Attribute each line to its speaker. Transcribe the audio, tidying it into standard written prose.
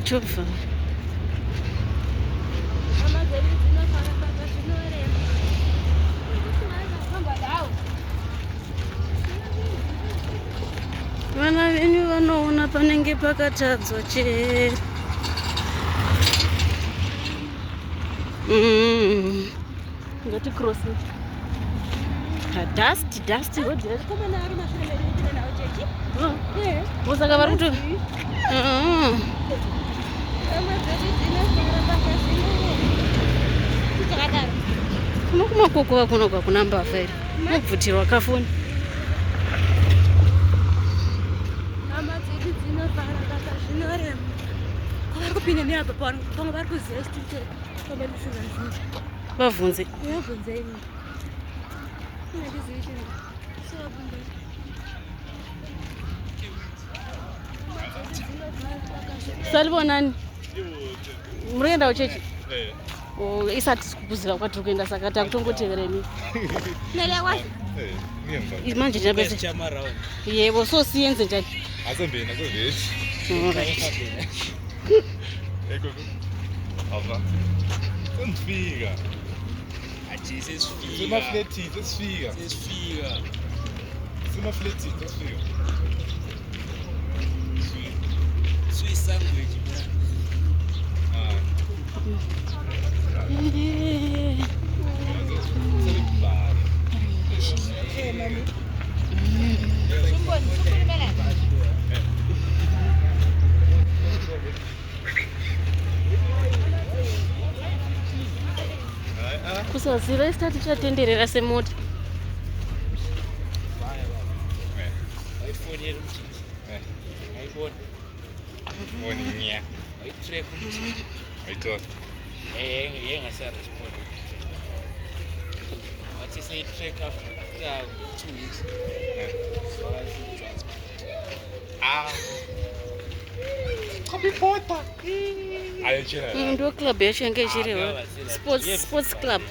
Speaker 1: Chofa. Vana venyu vanoona panenge pakatadzwa che. Ngati cross. Dust road. Musaka vari kuto. Kunokumakoko kunoka kuna mbavha iri mubvutirwa kafoni. Bavunze. Salibonani. Murienda uchechi? Isati kukuziva kwatiri kuenda saka takutongotevereni. Manje ndinapese. Yebo so siyenze njani?
Speaker 2: Asembeni asovethi. Ava. Sifika.
Speaker 3: Athi sesifika.
Speaker 2: Simaflethi sesifika. Simaflethi sesifika.
Speaker 3: Swiss language.
Speaker 1: Kusaziva isitati chatenderera semota. Ndo club yacho yange ichiriwa sports club.